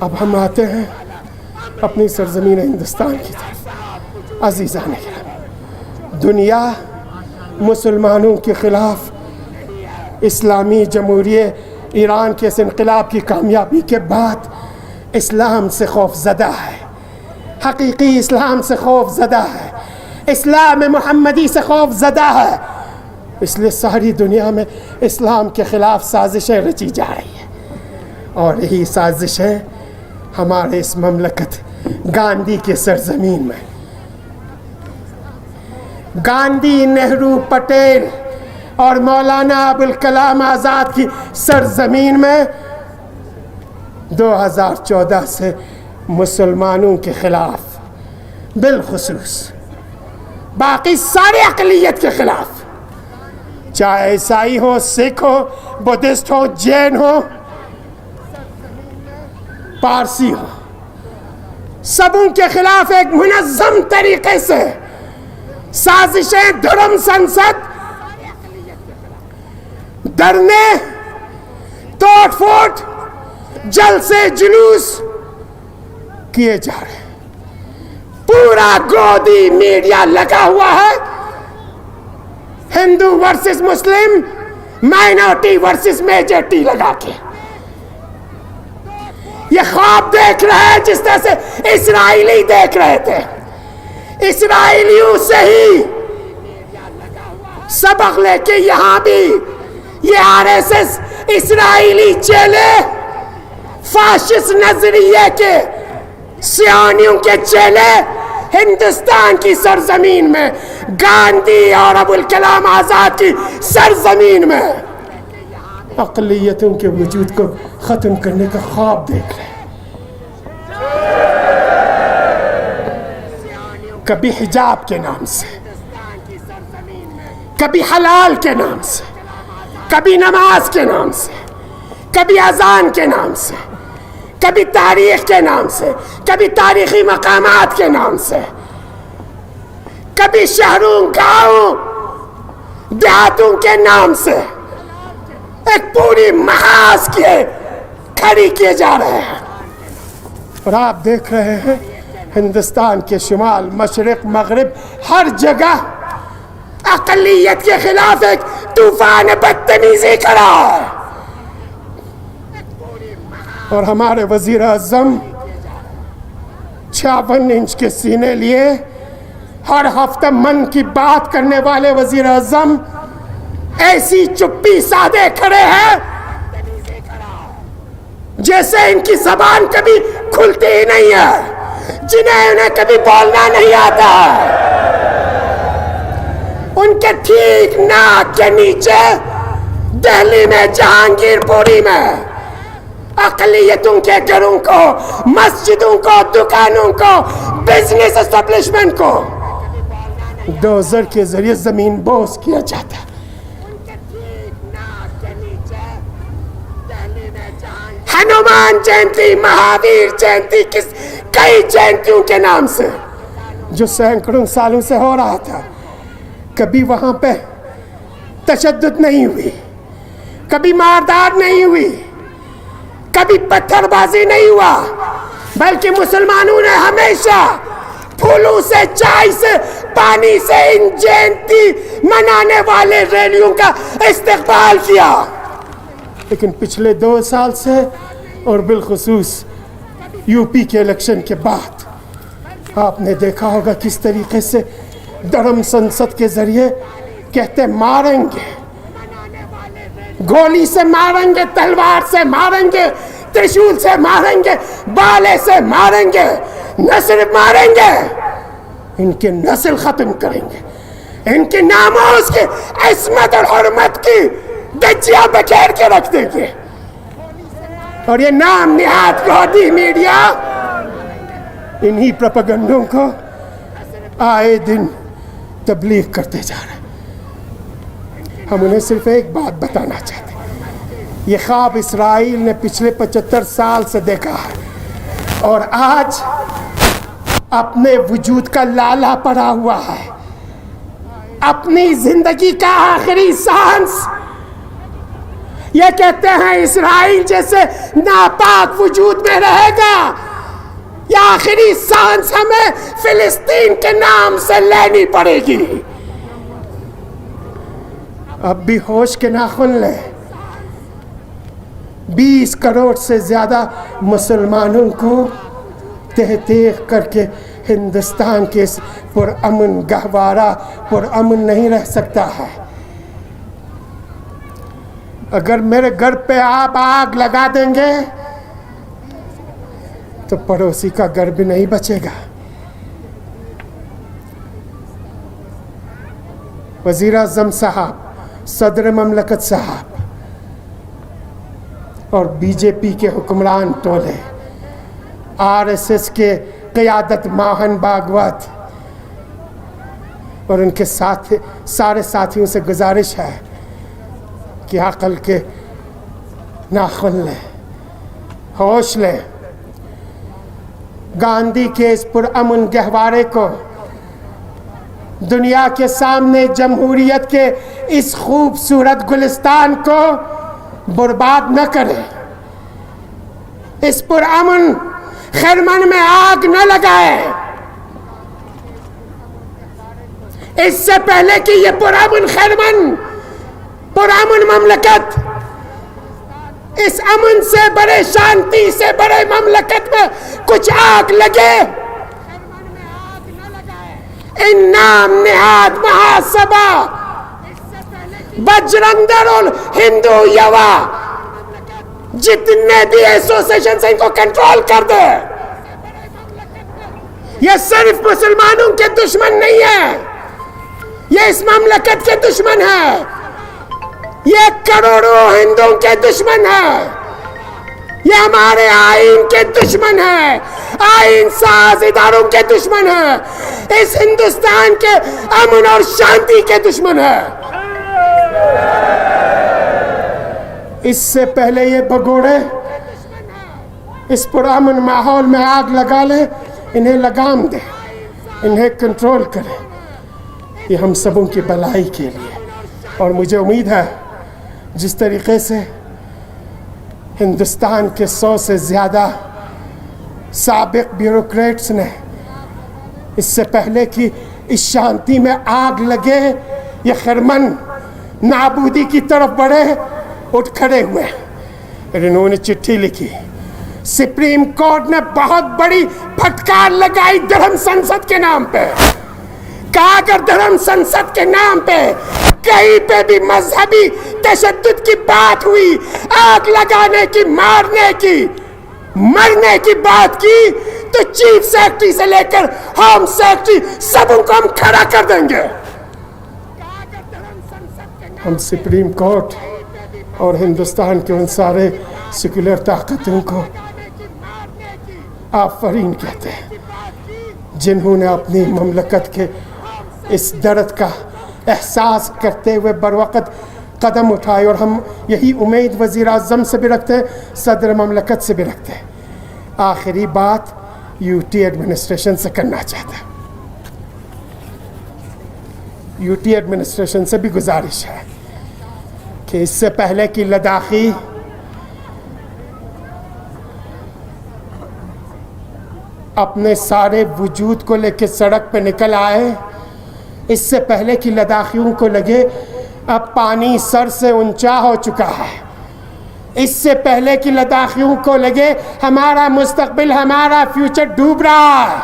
اب ہم آتے ہیں اپنی سرزمین ہندوستان کی طرف. عزیزان کرام، دنیا مسلمانوں کے خلاف اسلامی جمہوریہ ایران کے اس انقلاب کی کامیابی کے بعد اسلام سے خوف زدہ ہے. حقیقی اسلام سے خوف زدہ ہے، اسلام محمدی سے خوف زدہ ہے. اس لیے ساری دنیا میں اسلام کے خلاف سازشیں رچی جا رہی ہیں، اور یہی سازشیں ہمارے اس مملکت گاندھی کے سرزمین میں، گاندھی، نہرو، پٹیل اور مولانا ابوالکلام آزاد کی سرزمین میں 2014 سے مسلمانوں کے خلاف، بالخصوص باقی سارے اقلیت کے خلاف، چاہے عیسائی ہو، سکھ ہو، بدھسٹ ہو، جین ہو، پارسی ہو، سبوں کے خلاف ایک منظم طریقے سے سازشیں، دھرم سنسد، دھرنے، توڑ پھوڑ، جلسے، جلوس کیے جا رہے ہیں. پورا گودی میڈیا لگا ہوا ہے ہندو ورسز مسلم، مائنورٹی ورسز میجورٹی لگا کے. یہ خواب دیکھ رہے ہیں جس طرح سے اسرائیلی دیکھ رہے تھے. اسرائیلیوں سے ہی سبق لے کے یہاں بھی یہ RSS اسرائیلی چیلے، فاشسٹ نظریے کے سیانیوں کے چیلے ہندوستان کی سرزمین میں، گاندھی اور ابوالکلام آزاد کی سرزمین میں اقلیتوں کے وجود کو ختم کرنے کا خواب دیکھ رہے ہیں. کبھی حجاب کے نام سے، کبھی حلال کے نام سے، کبھی نماز کے نام سے، کبھی اذان کے نام سے، کبھی تاریخ کے نام سے، کبھی تاریخی مقامات کے نام سے، کبھی شہروں، گاؤں، دیہاتوں کے نام سے ایک پوری محاذ کھڑی کیے جا رہے ہیں. اور آپ دیکھ رہے ہیں ہندوستان کے شمال، مشرق، مغرب، ہر جگہ اقلیت کے خلاف ایک طوفان بدتمیزی کھڑا ہے. اور ہمارے وزیر اعظم 56 انچ کے سینے لیے ہر ہفتہ من کی بات کرنے والے وزیر اعظم ایسی چپی سادے کھڑے ہیں جیسے ان کی زبان کبھی کھلتی ہی نہیں ہے، انہیں کبھی بولنا نہیں آتا. ان کے ٹھیک ناک کے نیچے دہلی میں، جہانگیر پوری میں اقلیتوں کے گھروں کو، مسجدوں کو، دکانوں کو، بزنس اسٹیبلشمنٹ کو ڈوزر کے ذریعے زمین بوس کیا جاتا ہے. ہنومان جینتی، مہاویر جینتی، کئی جینتیوں کے نام سے جو سینکڑوں سالوں سے ہو رہا تھا، کبھی وہاں پہ تشدد نہیں ہوئی، کبھی ماردار نہیں ہوئی، کبھی پتھر بازی نہیں ہوا، بلکہ مسلمانوں نے ہمیشہ پھولوں سے، چائے سے، پانی سے ان جینتی منانے والے ریلیوں کا استقبال کیا. لیکن پچھلے 2 سال سے اور بالخصوص یو پی کے الیکشن کے بعد آپ نے دیکھا ہوگا کس طریقے سے دھرم سنسد کے ذریعے کہتے ماریں گے، گولی سے ماریں گے، تلوار سے ماریں گے، ترشول سے ماریں گے، بالے سے ماریں گے، نہ صرف ماریں گے، ان کی نسل ختم کریں گے، ان کی ناموس کی، عصمت اور حرمت کی دجیاں بکھیر کے رکھ دیں گے. اور یہ نام نہاد گودی میڈیا انہی پروپیگنڈوں کو آئے دن تبلیغ کرتے جا رہے ہیں. ہم انہیں صرف ایک بات بتانا چاہتے ہیں، یہ خواب اسرائیل نے پچھلے 75 سال سے دیکھا ہے اور آج اپنے وجود کا لالا پڑا ہوا ہے. اپنی زندگی کا آخری سانس یہ کہتے ہیں اسرائیل جیسے ناپاک وجود میں رہے گا، یا آخری سانس ہمیں فلسطین کے نام سے لینی پڑے گی۔ اب بھی ہوش کے ناخن لے۔ 20 کروڑ سے زیادہ مسلمانوں کو تہ تیغ کر کے ہندوستان کے اس پرامن گہوارہ پرامن نہیں رہ سکتا ہے۔ اگر میرے گھر پہ آپ آگ لگا دیں گے تو پڑوسی کا گھر بھی نہیں بچے گا۔ وزیر اعظم صاحب، صدر مملکت صاحب اور بی جے پی کے حکمران ٹولے، آر ایس ایس کے قیادت موہن بھاگوت اور ان کے سارے ساتھیوں سے گزارش ہے کہ عقل کے ناخن لیں، ہوش لیں۔ گاندھی کے اس پرامن گہوارے کو، دنیا کے سامنے جمہوریت کے اس خوبصورت گلستان کو برباد نہ کریں۔ اس پرامن خرمن میں آگ نہ لگائے۔ اس سے پہلے کہ یہ پرامن خرمن، پرامن مملکت، اس امن سے بڑے، شانتی سے بڑے مملکت میں کچھ آگ لگے، ان نام نہاد مہاسبھا، بجرنگ دل اور ہندو یوا جتنے بھی ایسوسیشن سے ان کو کنٹرول کر دے۔ یہ صرف مسلمانوں کے دشمن نہیں ہے، یہ اس مملکت کے دشمن ہے، یہ کروڑوں ہندوؤں کے دشمن ہے، یہ ہمارے آئین کے دشمن ہے، آئین ساز اداروں کے دشمن ہے، اس ہندوستان کے امن اور شانتی کے دشمن ہے۔ اس سے پہلے یہ بگوڑے اس پرامن ماحول میں آگ لگا لے، انہیں لگام دے، انہیں کنٹرول کرے، یہ ہم سبوں کی بھلائی کے لیے۔ اور مجھے امید ہے جس طریقے سے ہندوستان کے 100 سے زیادہ سابق بیوروکریٹس نے اس سے پہلے کہ اس شانتی میں آگ لگے، یہ خرمن نابودی کی طرف بڑھے، اٹھ کھڑے ہوئے۔ انہوں نے چٹھی لکھی، سپریم کورٹ نے بہت بڑی پھٹکار لگائی دھرم سنسد کے نام پہ، کہا اگر دھرم سنسد کے نام پہ کہیں پہ بھی مذہبی تشدد کی بات ہوئی، آگ لگانے کی، مارنے کی، مرنے کی بات کی، تو چیف سیکرٹری سے لے کر ہوم سیکرٹری سبوں کو ہم کھڑا کر دیں گے۔ ہم سپریم کورٹ اور ہندوستان کے ان سارے سیکولر طاقتوں کو آفرین کہتے ہیں جنہوں نے اپنی مملکت کے اس درد کا احساس کرتے ہوئے بروقت قدم اٹھائے، اور ہم یہی امید وزیر اعظم سے بھی رکھتے ہیں، صدر مملکت سے بھی رکھتے ہیں۔ آخری بات یو ٹی ایڈمنسٹریشن سے کرنا چاہتا ہے، یو ٹی ایڈمنسٹریشن سے بھی گزارش ہے کہ اس سے پہلے کہ لداخی اپنے سارے وجود کو لے کے سڑک پہ نکل آئے، اس سے پہلے کہ لداخیوں کو لگے اب پانی سر سے اونچا ہو چکا ہے، اس سے پہلے کہ لداخیوں کو لگے ہمارا مستقبل، ہمارا فیوچر ڈوب رہا ہے،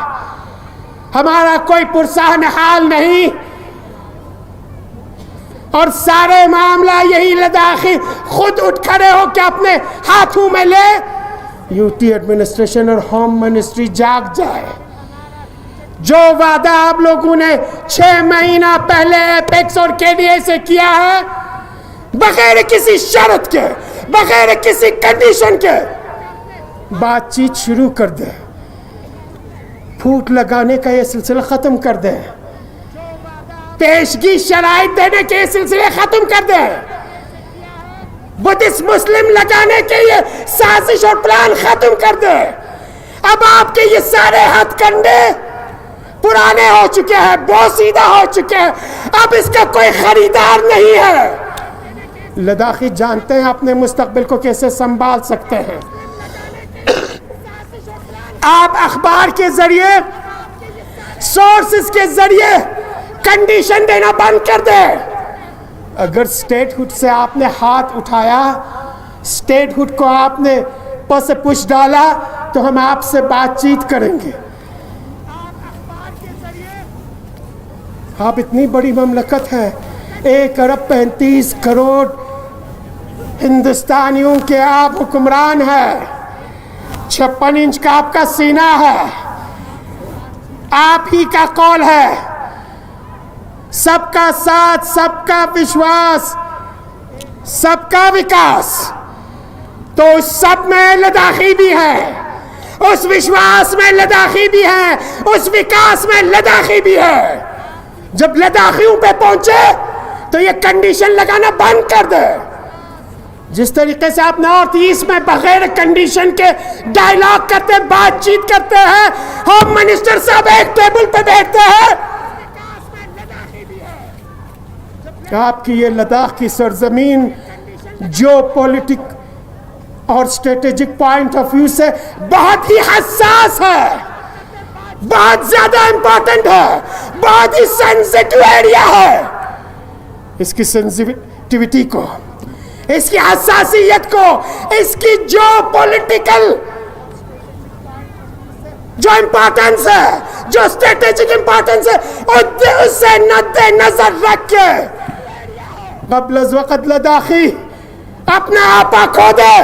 ہمارا کوئی پرسان حال نہیں، اور سارے معاملہ یہی لداخی خود اٹھ کھڑے ہو کے اپنے ہاتھوں میں لے، یو ٹی ایڈمنسٹریشن اور ہوم منسٹری جاگ جائے۔ جو وعدہ آپ لوگوں نے 6 مہینہ پہلے ایپیکس اور کے ڈی اے سے کیا ہے، بغیر کسی شرط کے، بغیر کسی کنڈیشن کے بات چیت شروع کر دے، پھوٹ لگانے کا یہ سلسلہ ختم کر دے، پیشگی شرائط دینے کے یہ سلسلے ختم کر دے، بدھسٹ مسلم لگانے کے یہ سازش اور پلان ختم کر دے۔ اب آپ کے یہ سارے ہتھ کنڈے پرانے ہو چکے ہیں، بوسیدہ ہو چکے ہیں، اب اس کا کوئی خریدار نہیں ہے۔ लद्दाखी जानते हैं अपने मुस्तकबिल को कैसे संभाल सकते हैं। आप अखबार के जरिए, सोर्सेस के जरिए कंडीशन देना बंद कर दे। अगर स्टेटहुड से आपने हाथ उठाया, स्टेटहुड को आपने पर से पुश डाला, तो हम आपसे बातचीत करेंगे। आप इतनी बड़ी ममलकत है, 1 अरब 35 करोड़ हिंदुस्तानियों के आप हुक्मरान है, 56 इंच का आपका सीना है, आप ही का कौल है, सबका साथ, सबका विश्वास, सबका विकास। तो उस सब में लद्दाखी भी है, उस विश्वास में लद्दाखी भी है, उस विकास में लद्दाखी भी है। जब लद्दाखियों पे पहुंचे तो ये कंडीशन लगाना बंद कर दे। जिस तरीके से आप नॉर्थ ईस्ट में बगैर कंडीशन के डायलॉग करते, बातचीत करते हैं, होम मिनिस्टर साहब एक टेबल पे बैठते हैं, आपकी ये लद्दाख की सरजमीन जो पॉलिटिक और स्ट्रेटेजिक पॉइंट ऑफ व्यू से बहुत ही हसास है, बहुत ज्यादा इंपॉर्टेंट है, बहुत ही सेंसिटिव एरिया है। इसकी सेंसिटिविटी को, इसकी हसासियत को, इसकी जो पॉलिटिकल जो इंपॉर्टेंस है, जो स्ट्रेटेजिक इंपॉर्टेंस है, उससे नजर रख के कब्ल वक़्त लद्दाखी अपना आपा खो दे।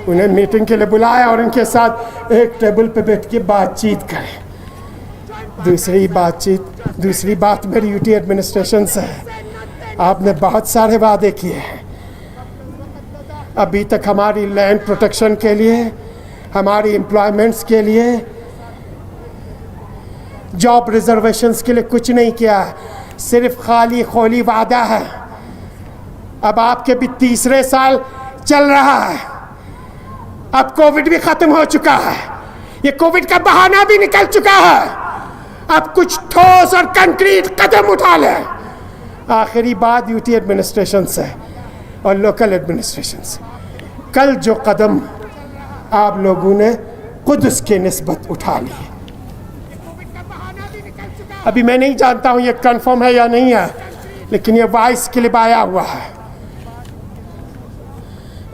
उन्हें मीटिंग के लिए बुलाया और उनके साथ एक टेबल पे बैठ के बातचीत करें। दूसरी बात मेरी यूटी एडमिनिस्ट्रेशन से है। आपने बहुत सारे वादे किए हैं, अभी तक हमारी लैंड प्रोटेक्शन के लिए, हमारी एम्प्लॉयमेंट्स के लिए, जॉब रिजर्वेशंस के लिए कुछ नहीं किया, सिर्फ खाली खोली वादा है। अब आपके भी तीसरे साल चल रहा है, अब कोविड भी खत्म हो चुका है, ये कोविड का बहाना भी निकल चुका है। अब कुछ ठोस और कंक्रीट कदम उठा ले। आखिरी बात यूटी एडमिनिस्ट्रेशन से और लोकल एडमिनिस्ट्रेशन से, कल जो कदम आप लोगों ने कुद्स के निस्बत उठा ली, अभी मैं नहीं जानता हूं ये कंफर्म है या नहीं है, लेकिन ये वॉइस क्लिप आया हुआ है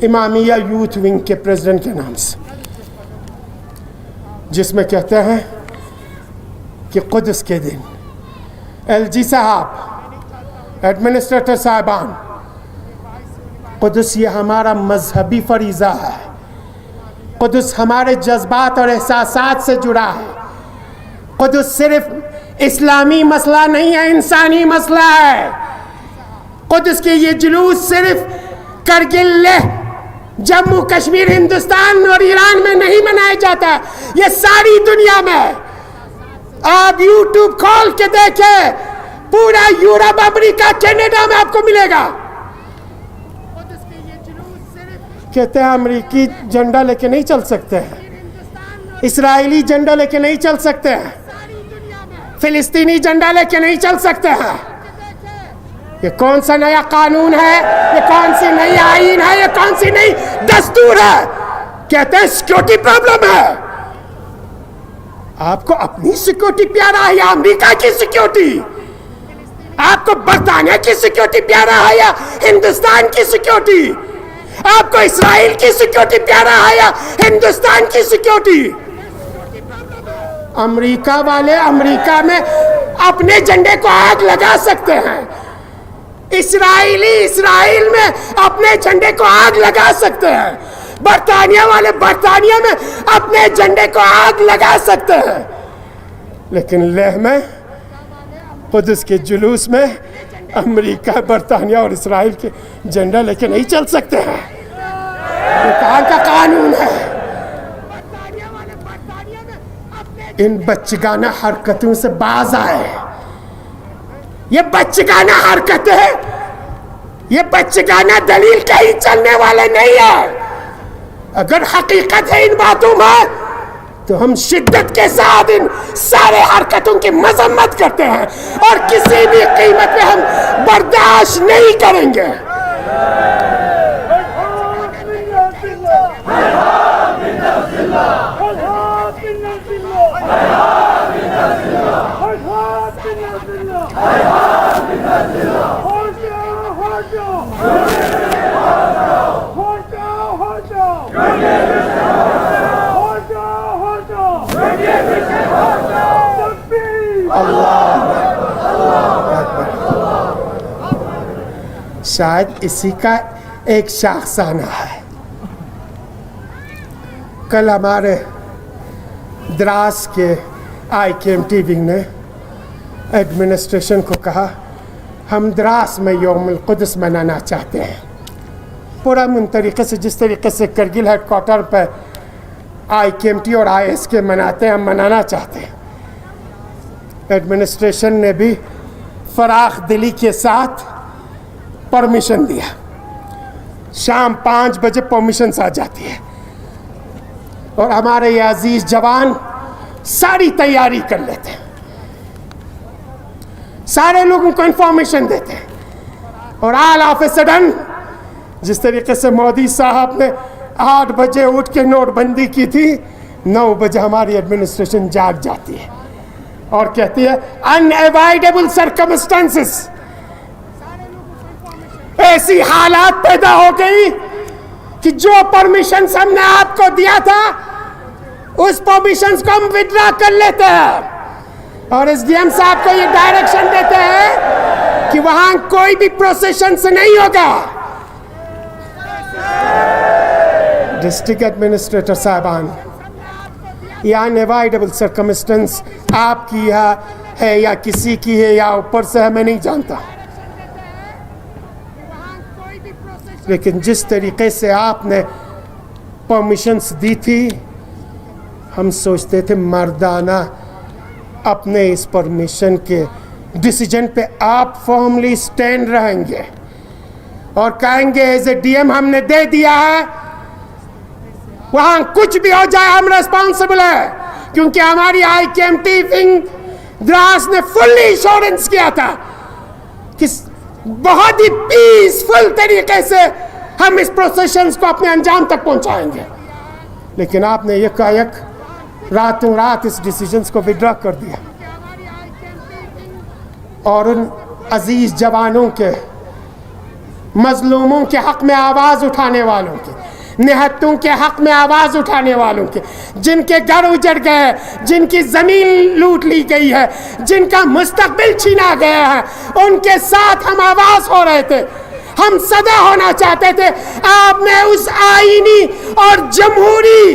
इमामिया यूथ विंग के प्रेसिडेंट के नाम से, जिसमें कहते हैं कि कुद्स के दिन एलजी साहब, एडमिनिस्ट्रेटर साहबान, कुद्स ये हमारा मजहबी फरीज़ा है, कुद्स हमारे जज्बात और एहसासात से जुड़ा है, कुद्स सिर्फ इस्लामी मसला नहीं है, इंसानी मसला है। कुद्स के ये जुलूस सिर्फ करगिल, जम्मू कश्मीर, हिंदुस्तान और ईरान में नहीं मनाया जाता, ये सारी दुनिया में। आप यूट्यूब खोल के देखें, पूरा यूरोप, अमेरिका, कनाडा में आपको मिलेगा। कहते हैं अमेरिकी झंडा लेके नहीं चल सकते हैं, इस्राएली झंडा लेके नहीं चल सकते हैं, फिलिस्तीनी झंडा लेके नहीं चल सकते हैं। ये कौन सा नया कानून है, ये कौन सी नई आईन है, ये कौन सी नई दस्तूर है? कहते हैं सिक्योरिटी प्रॉब्लम है। आपको अपनी सिक्योरिटी प्यारा है या अमेरिका की सिक्योरिटी? आपको बरतानिया की सिक्योरिटी प्यारा है या हिंदुस्तान की सिक्योरिटी? आपको इस्राइल की सिक्योरिटी प्यारा है या हिंदुस्तान की सिक्योरिटी? अमेरिका वाले अमेरिका में अपने झंडे को आग लगा सकते हैं, इस्राइली इस्राइल में अपने झंडे को आग लगा सकते हैं, बरतानिया वाले बरतानिया में अपने झंडे को आग लगा सकते हैं, लेकिन लेह में, कुद्स के जुलूस में अमेरिका, बरतानिया और इस्राइल के झंडा लेके नहीं चल सकते हैं। ये कहाँ का कानून है? इन बच्चगाना हरकतों से बाज आए। ये बच्चगाना हरकतें, ये बच्चगाना दलील कहीं चलने वाले नहीं है। अगर हकीकत है इन बातों में, तो हम शिद्दत के साथ इन सारे हरकतों की मजम्मत करते हैं और किसी भी कीमत पे हम बर्दाश्त नहीं करेंगे। शायद इसी का एक शाखसाना है। कल हमारे द्रास के IKMT विंग ने एडमिनिस्ट्रेशन को कहा हम द्रास में यौमुल कुद्स मनाना चाहते हैं। पूरा उन तरीके से जिस तरीके से करगिल हेडक्वार्टर पर IKMT और ISK मनाते हैं हम मनाना चाहते हैं। एडमिनिस्ट्रेशन ने भी फराख दिली के साथ परमिशन दिया। शाम 5 बजे परमिशंस आ जाती है और हमारे ये अजीज जवान सारी तैयारी कर लेते हैं, सारे लोगों को इंफॉर्मेशन देते हैं और ऑल ऑफ ए सडन जिस तरीके से मोदी साहब ने 8 बजे उठ के नोटबंदी की थी, 9 बजे हमारी एडमिनिस्ट्रेशन जाग जाती है और कहती है अनएवॉइडेबल सर्कमस्टेंसेस, ऐसी हालात पैदा हो गई कि जो परमिशन हमने आपको दिया था उस परमिशन को हम विड्रॉ कर लेते हैं और SDM साहब को ये डायरेक्शन देते हैं कि वहां कोई भी प्रोसेशन से नहीं होगा। डिस्ट्रिक्ट एडमिनिस्ट्रेटर साहबान, ये अनएवॉइडेबल सर्कमस्टेंस आपकी है या किसी की है या ऊपर से है मैं नहीं जानता, लेकिन जिस तरीके से आपने परमिशंस दी थी हम सोचते थे मर्दाना अपने इस परमिशन के डिसीजन पे आप फॉर्मली स्टैंड रहेंगे और कहेंगे एज ए DM हमने दे दिया है, वहां कुछ भी हो जाए हम रेस्पॉन्सिबल है, क्योंकि हमारी IKMT विंग द्रास ने फुल्ली इंश्योरेंस किया था कि बहुत ही पीसफुल तरीके से हम इस प्रोसेशंस को अपने अंजाम तक पहुंचाएंगे। लेकिन आपने यकायक रातों रात इस डिसीजंस को विड्रॉ कर दिया और उन अजीज जवानों के, मजलूमों के हक में आवाज उठाने वालों के, निहत्तों के हक में आवाज उठाने वालों के, जिनके घर उजड़ गए, जिनकी जमीन लूट ली गई है, जिनका मुस्तकबिल छीना गया है, उनके साथ हम आवाज हो रहे थे, हम सदा होना चाहते थे। आपने उस आईनी और जमहूरी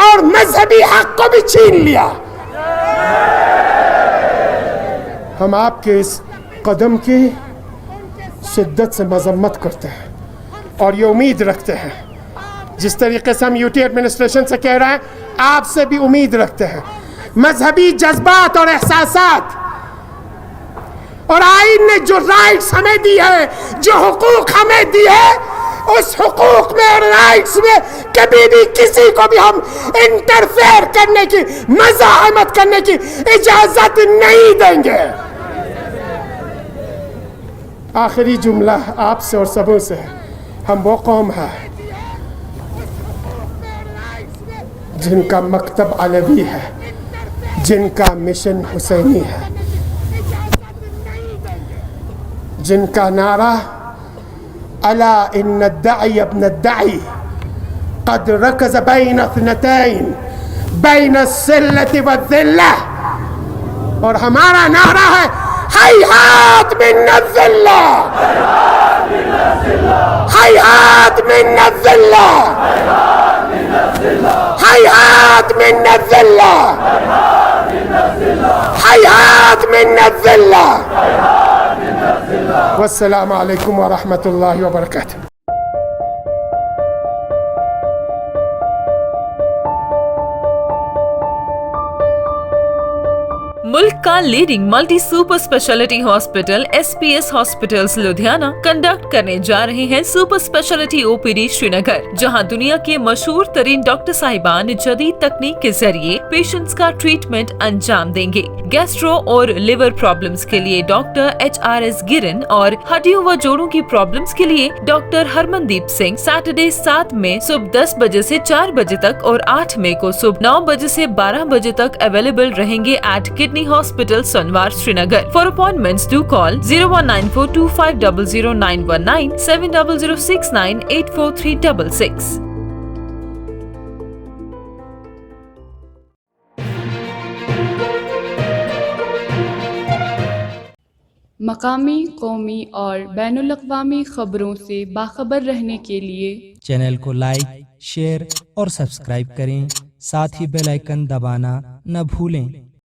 और मजहबी हक को भी छीन लिया। हम आपके इस कदम की शिद्दत से मजम्मत करते हैं और ये उम्मीद रखते हैं, जिस तरीके से हम यूटी एडमिनिस्ट्रेशन से कह रहे हैं आपसे भी उम्मीद रखते हैं। मजहबी जज्बात और एहसासात और आइन ने जो राइट्स हमें दी है, जो हुकूक हमें दी है, उस हुकूक में और राइट्स में कभी भी किसी को भी हम इंटरफेयर करने की, मज़ाहमत करने की इजाजत नहीं देंगे। आखिरी जुमला आपसे और सबों से, हम वो कौम है जिनका मकतब अलवी है, जिनका मिशन हुसैनी है, जिनका नारा अला इन्न दाई अब्न दाई कद रकज़ बैन अथनतैन बैन अस्सिल्लति वद्दिल्ला, और हमारा नारा है हैहात मिन अज़्ज़िल्ला, हैहात मिन अज़्ज़िल्ला, हैहात मिन अज़्ज़िल्ला, हैहात मिन अज़्ज़िल्ला। वस्सलामु अलैकुम व रहमतुल्लाहि व बरकातुहू। मुल्क का leading multi super speciality hospital SPS hospitals Ludhiana conduct करने जा रहे हैं सुपर स्पेशलिटी OPD श्रीनगर, जहां दुनिया के मशहूर तरीन डॉक्टर साहिबान जदीद तकनीक के जरिए पेशेंट्स का ट्रीटमेंट अंजाम देंगे। गैस्ट्रो और लिवर प्रॉब्लम्स के लिए डॉक्टर HRS गिरन और हड्डियों व जोड़ों की प्रॉब्लम्स के लिए डॉक्टर हरमनदीप सिंह सैटरडे 7 मई सुबह 10 बजे से 4 बजे तक और 8 मई को सुबह 9 बजे से 12 बजे तक अवेलेबल रहेंगे at kidney hospital Sonwar Srinagar. For appointments do call 01942500919 7006984366। मकामी, कौमी और बैनुल-अक़वामी ख़बरों से बाखबर रहने के लिए चैनल को लाइक, शेयर और सब्सक्राइब करें। साथ ही बेल आइकन दबाना न भूलें।